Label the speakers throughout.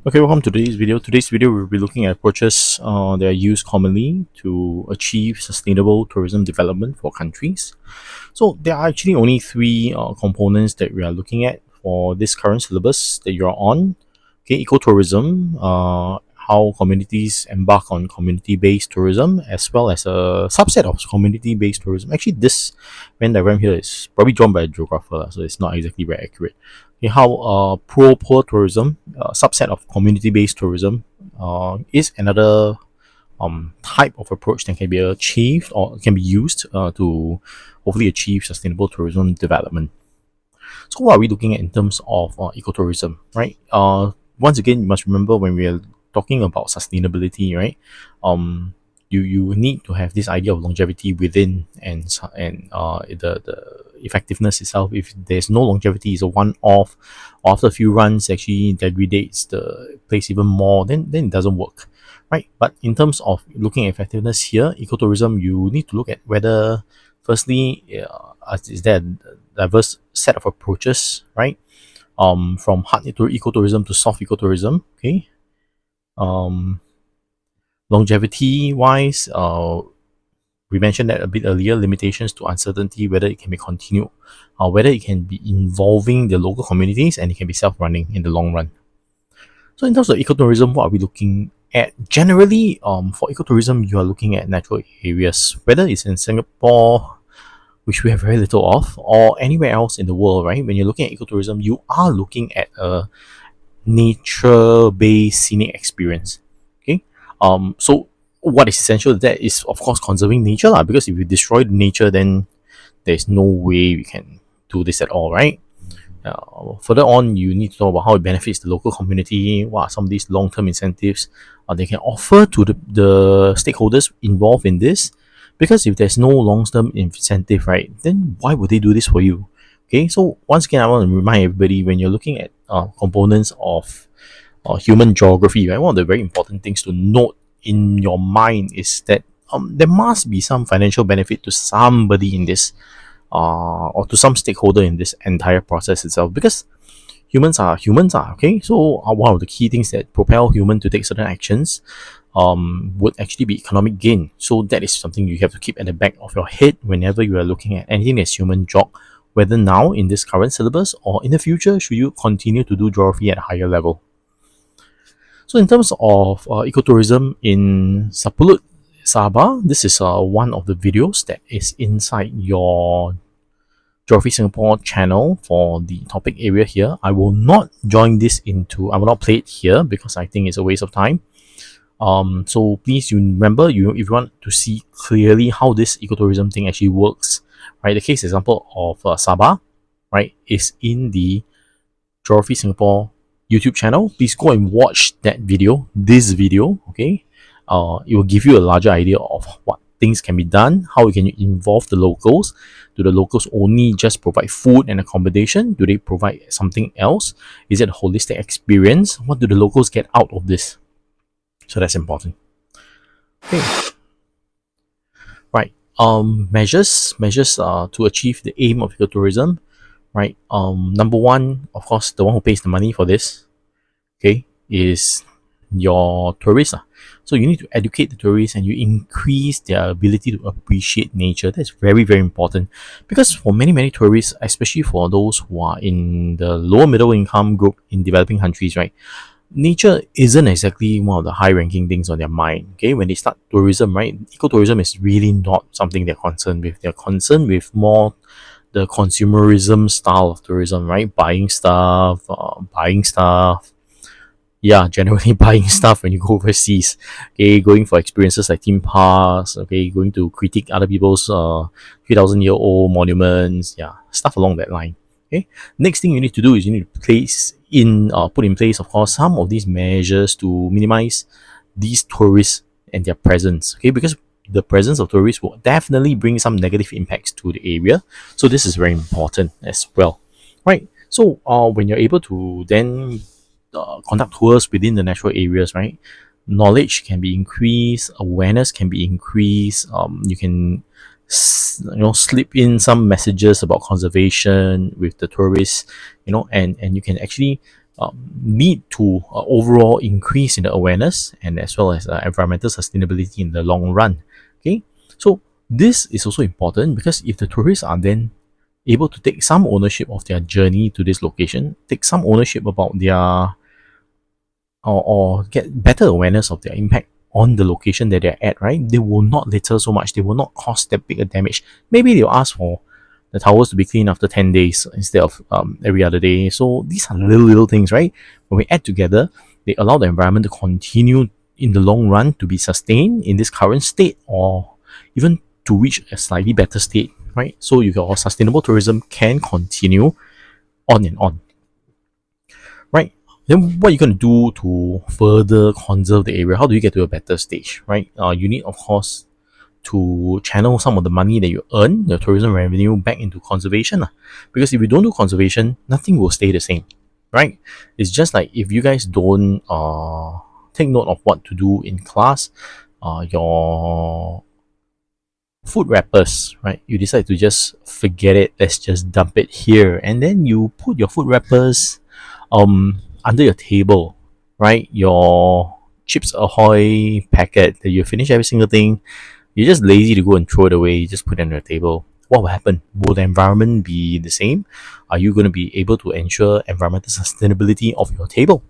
Speaker 1: Okay, welcome to today's video. Today's video we'll be looking at approaches that are used commonly to achieve sustainable tourism development for countries. So there are actually only three components that we are looking at for this current syllabus that you're on. Okay, ecotourism, how communities embark on community-based tourism, as well as a subset of community-based tourism. Actually, this Venn diagram here is probably drawn by a geographer, so it's not exactly very accurate. Okay, how pro-poor tourism, subset of community-based tourism, is another type of approach that can be achieved or can be used to hopefully achieve sustainable tourism development. So what are we looking at in terms of ecotourism, right? Once again, you must remember when we are talking about sustainability, right? You need to have this idea of longevity within and the effectiveness itself. If there's no longevity, it's a one-off. After a few runs, actually degrades the place even more. Then it doesn't work, right? But in terms of looking at effectiveness here, ecotourism, you need to look at whether, firstly, is there a diverse set of approaches, right? From hard ecotourism to soft ecotourism. Okay. Um, Longevity wise, we mentioned that a bit earlier. Limitations to uncertainty, whether it can be continued, or whether it can be involving the local communities and it can be self-running in the long run. So in terms of ecotourism, what are we looking at? Generally, for ecotourism, you are looking at natural areas, whether it's in Singapore, which we have very little of, or anywhere else in the world, right? When you're looking at ecotourism, you are looking at a nature-based scenic experience. Okay. So what is essential to that is of course conserving nature, lah, because if you destroy the nature, then there's no way we can do this at all, right? Further on, you need to know about how it benefits the local community. What are some of these long-term incentives they can offer to the stakeholders involved in this? Because if there's no long-term incentive, right, then why would they do this for you? Okay, so once again, I want to remind everybody when you're looking at components of human geography, right, one of the very important things to note in your mind is that there must be some financial benefit to somebody in this or to some stakeholder in this entire process itself, because humans are okay. So one of the key things that propel human to take certain actions would actually be economic gain. So that is something you have to keep at the back of your head whenever you are looking at anything that's human jog, whether now in this current syllabus or in the future should you continue to do geography at a higher level. So in terms of ecotourism in Sapulut, Sabah, this is one of the videos that is inside your Geography Singapore channel for the topic area here. I will not I will not play it here because I think it's a waste of time. So please, you remember, if you want to see clearly how this ecotourism thing actually works, right? The case example of Sabah, right, is in the Geography Singapore YouTube channel. Please go and watch that video, this video, okay? It will give you a larger idea of what things can be done, how we can involve the locals. Do the locals only just provide food and accommodation? Do they provide something else? Is it a holistic experience? What do the locals get out of this? So that's important. Okay. Right. Measures to achieve the aim of ecotourism. Right. Number one, of course, the one who pays the money for this, okay, is your tourists. So you need to educate the tourists and you increase their ability to appreciate nature. That's very, very important, because for many tourists, especially for those who are in the lower middle income group in developing countries, right, nature isn't exactly one of the high ranking things on their mind. Okay, when they start tourism, right, ecotourism is really not something they're concerned with. They're concerned with more the consumerism style of tourism, right? Buying stuff, yeah, generally buying stuff when you go overseas. Okay, going for experiences like theme parks. Okay, going to critique other people's 3,000-year-old monuments. Yeah, stuff along that line. Okay, next thing you need to do is you need to put in place, of course, some of these measures to minimize these tourists and their presence. Okay, because the presence of tourists will definitely bring some negative impacts to the area. So this is very important as well, right? So when you're able to then conduct tours within the natural areas, right, knowledge can be increased, awareness can be increased. You can slip in some messages about conservation with the tourists, and you can actually lead to overall increase in the awareness and as well as environmental sustainability in the long run. Okay, so this is also important because if the tourists are then able to take some ownership of their journey to this location, take some ownership about their or get better awareness of their impact on the location that they're at, right? They will not litter so much, they will not cause that big a damage. Maybe they'll ask for the towels to be cleaned after 10 days instead of every other day. So these are little things, right? When we add together, they allow the environment to continue in the long run to be sustained in this current state or even to reach a slightly better state, right? So your sustainable tourism can continue on and on, right? Then what are you going to do to further conserve the area? How do you get to a better stage, right? You need, of course, to channel some of the money that you earn, your tourism revenue, back into conservation. Because if you don't do conservation, nothing will stay the same, right? It's just like if you guys don't take note of what to do in class, your food wrappers, right? You decide to just forget it, let's just dump it here. And then you put your food wrappers under your table, right? Your Chips Ahoy packet that you finish every single thing, you're just lazy to go and throw it away, you just put it on your table. What will happen? Will the environment be the same? Are you going to be able to ensure environmental sustainability of your table?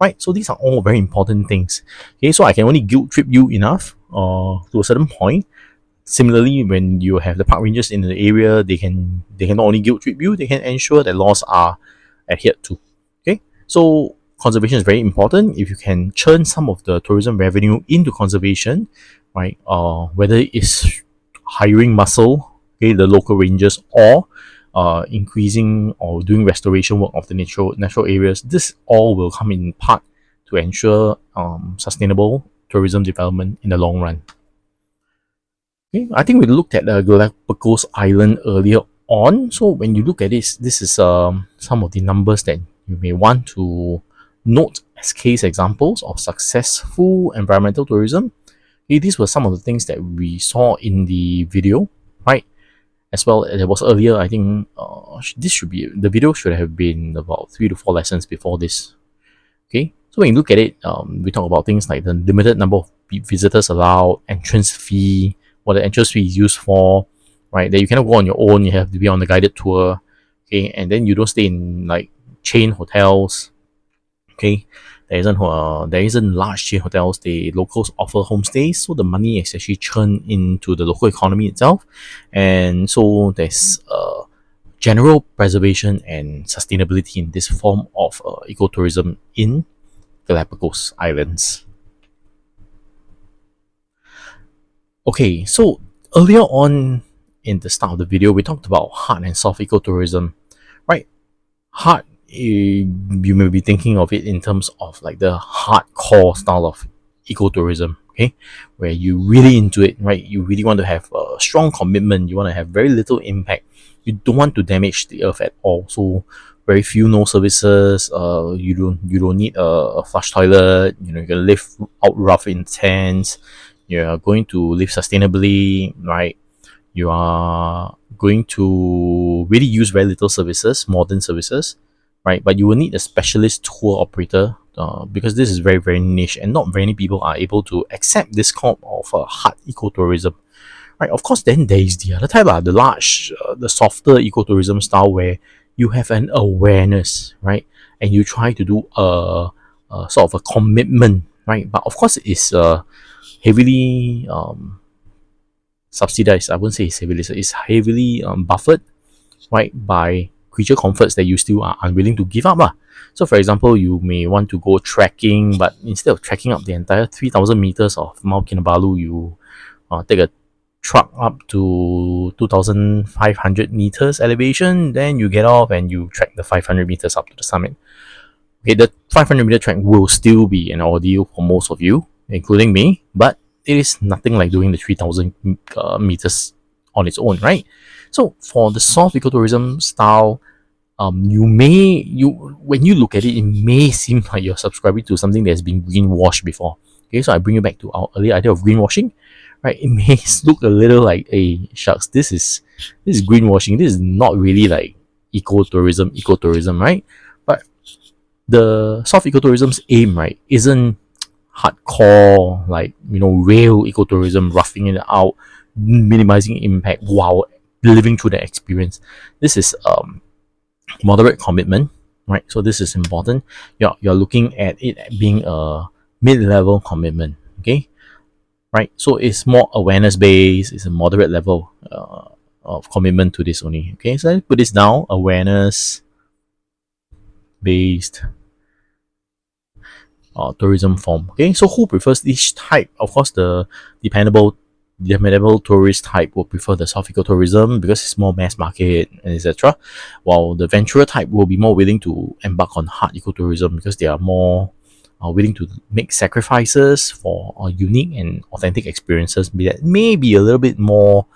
Speaker 1: Right? So these are all very important things. Okay, so I can only guilt trip you enough to a certain point. Similarly, when you have the park rangers in the area, they can not only guilt trip you, they can ensure that laws are adhered to. Okay, so conservation is very important. If you can churn some of the tourism revenue into conservation, right? Whether it's hiring muscle, okay, the local rangers, or increasing or doing restoration work of the natural areas, this all will come in part to ensure sustainable tourism development in the long run. Okay, I think we looked at the Galapagos Island earlier on. So when you look at this is some of the numbers that you may want to note as case examples of successful environmental tourism. Okay, these were some of the things that we saw in the video, right? As well, it was earlier. I think the video should have been about 3 to 4 lessons before this. Okay, so when you look at it, we talk about things like the limited number of visitors allowed, entrance fee, what the entrance fee is used for, right? That you cannot go on your own, you have to be on the guided tour, okay? And then you don't stay in like chain hotels, okay? There isn't large chain hotels. The locals offer homestays, so the money is actually churned into the local economy itself, and so there's general preservation and sustainability in this form of ecotourism in Galapagos Islands. Okay, so earlier on in the start of the video, we talked about hard and soft ecotourism, right? Hard, you may be thinking of it in terms of like the hardcore style of ecotourism, okay, where you really into it, right? You really want to have a strong commitment. You want to have very little impact. You don't want to damage the earth at all. So very few no services. You don't need a flush toilet. You know, you can live out rough in tents. You're going to live sustainably, right? You are going to really use very little services, modern services, right? But you will need a specialist tour operator because this is very, very niche and not many people are able to accept this kind of hard ecotourism, right? Of course, then there is the other type, the large, the softer ecotourism style where you have an awareness, right? And you try to do a sort of a commitment, right? But of course, it's heavily subsidized. I wouldn't say it's heavily, it's heavily buffered, right, by creature comforts that you still are unwilling to give up. So for example, you may want to go trekking, but instead of trekking up the entire 3,000 meters of Mount Kinabalu, you take a truck up to 2,500 meters elevation, then you get off and you trek the 500 meters up to the summit. Okay, the 500-meter trek will still be an ordeal for most of you, including me, but it is nothing like doing the 3,000 meters on its own, right? So for the soft ecotourism style, when you look at it, it may seem like you're subscribing to something that has been greenwashed before. Okay, so I bring you back to our earlier idea of greenwashing, right? It may look a little like, hey, shucks, this is greenwashing. This is not really like ecotourism, right? But the soft ecotourism's aim, right, isn't hardcore, like, real ecotourism, roughing it out, minimizing impact while living through the experience. This is moderate commitment, right? So this is important. You're looking at it being a mid-level commitment, okay? Right. So it's more awareness based. It's a moderate level of commitment to this only. Okay. So I put this down: awareness based tourism form. Okay, so who prefers each type? Of course, the dependable tourist type will prefer the soft ecotourism because it's more mass market and etc. While the venturer type will be more willing to embark on hard ecotourism because they are more willing to make sacrifices for unique and authentic experiences that may be a little bit more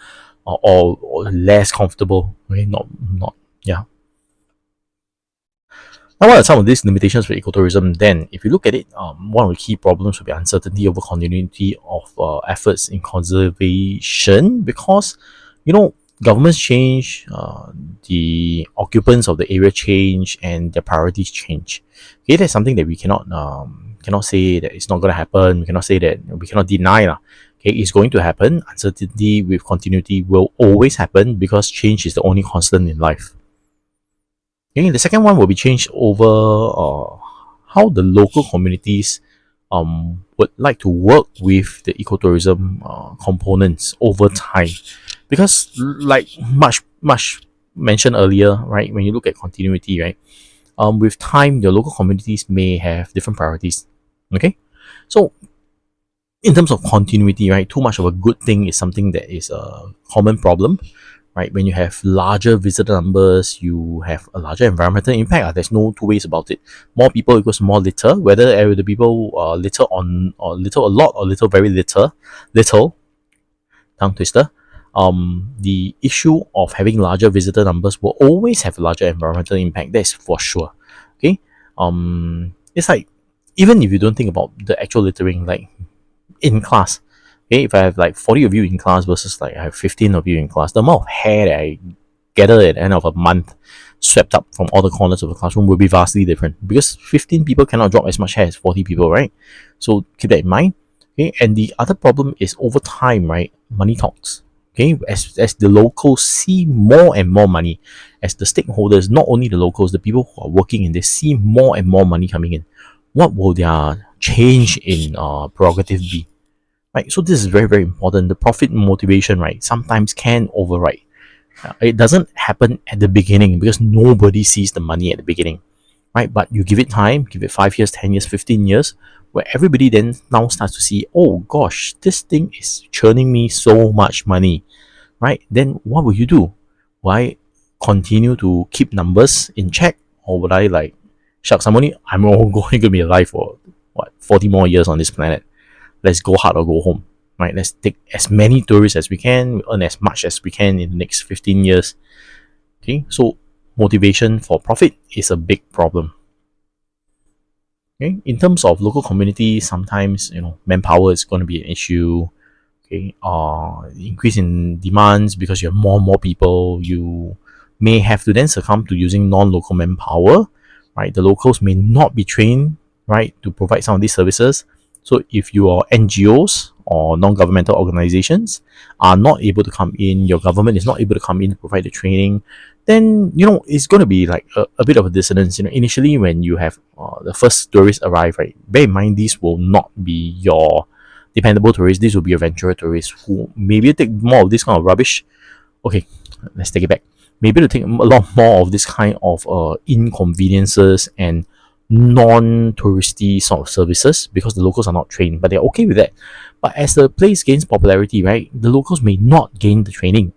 Speaker 1: or less comfortable. Okay, not yeah. Now, what are some of these limitations for ecotourism? Then, if you look at it, one of the key problems will be uncertainty over continuity of efforts in conservation because, governments change, the occupants of the area change, and their priorities change. Okay, that's something that we cannot say that it's not going to happen. We cannot say that we cannot deny lah. Okay, it's going to happen. Uncertainty with continuity will always happen because change is the only constant in life. Okay, the second one will be changed over how the local communities would like to work with the ecotourism components over time. Because like much mentioned earlier, right, when you look at continuity, right, with time, your local communities may have different priorities. Okay, so in terms of continuity, right, too much of a good thing is something that is a common problem, right? When you have larger visitor numbers, you have a larger environmental impact. There's no two ways about it. More people equals more litter. Whether the people litter on or litter a lot or litter very little, tongue twister. The issue of having larger visitor numbers will always have a larger environmental impact. That's for sure. Okay. It's like even if you don't think about the actual littering, like in class. Okay, if I have like 40 of you in class versus like I have 15 of you in class, the amount of hair that I gather at the end of a month swept up from all the corners of the classroom will be vastly different because 15 people cannot drop as much hair as 40 people, right? So keep that in mind. Okay, and the other problem is over time, right? Money talks. Okay, as the locals see more and more money, as the stakeholders, not only the locals, the people who are working in this see more and more money coming in, what will their change in prerogative be? Right, so this is very, very important. The profit motivation, right, sometimes can override. It doesn't happen at the beginning because nobody sees the money at the beginning, right? But you give it time, give it 5 years, 10 years, 15 years, where everybody then now starts to see, oh gosh, this thing is churning me so much money, right? Then what will you do? Will I continue to keep numbers in check, or would I like, shucks, I'm all going to be alive for 40 more years on this planet? Let's go hard or go home, right? Let's take as many tourists as we can, earn as much as we can in the next 15 years. Okay, so motivation for profit is a big problem. Okay, in terms of local community, sometimes manpower is going to be an issue. Okay, increase in demands because you have more and more people. You may have to then succumb to using non-local manpower, right? The locals may not be trained, right, to provide some of these services. So if your NGOs or non-governmental organizations are not able to come in, your government is not able to come in to provide the training, then it's going to be like a bit of a dissonance. Initially when you have the first tourists arrive, right, bear in mind these will not be your dependable tourists. These will be your venturer tourists who maybe take more of this kind of rubbish. Okay, let's take it back. Maybe to take a lot more of this kind of inconveniences and non-touristy sort of services because the locals are not trained, but they're okay with that. But as the place gains popularity, right, the locals may not gain the training.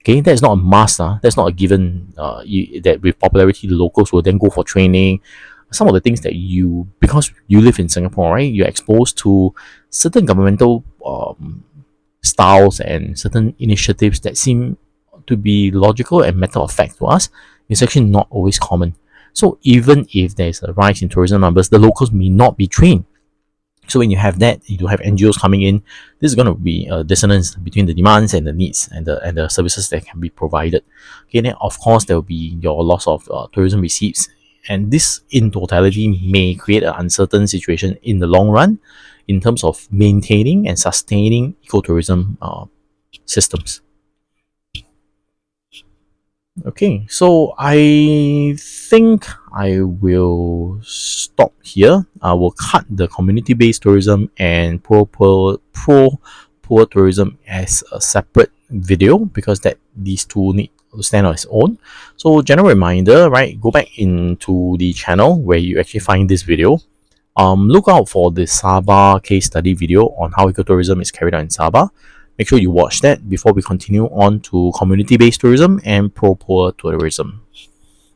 Speaker 1: Okay, that's not a must. That's not a given. That with popularity, the locals will then go for training. Some of the things that because you live in Singapore, right, you're exposed to certain governmental styles and certain initiatives that seem to be logical and matter of fact to us. It's actually not always common. So even if there's a rise in tourism numbers, the locals may not be trained. So when you have that, you do have NGOs coming in. This is going to be a dissonance between the demands and the needs and the services that can be provided. Okay, then of course there will be your loss of tourism receipts and this in totality may create an uncertain situation in the long run in terms of maintaining and sustaining ecotourism systems. Okay, so I think I will stop here. I will cut the community-based tourism and poor tourism as a separate video because that these two need to stand on its own. So general reminder, right? Go back into the channel where you actually find this video. Look out for the Sabah case study video on how ecotourism is carried out in Sabah. Make sure you watch that before we continue on to community-based tourism and pro-poor tourism.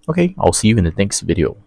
Speaker 1: Okay, I'll see you in the next video.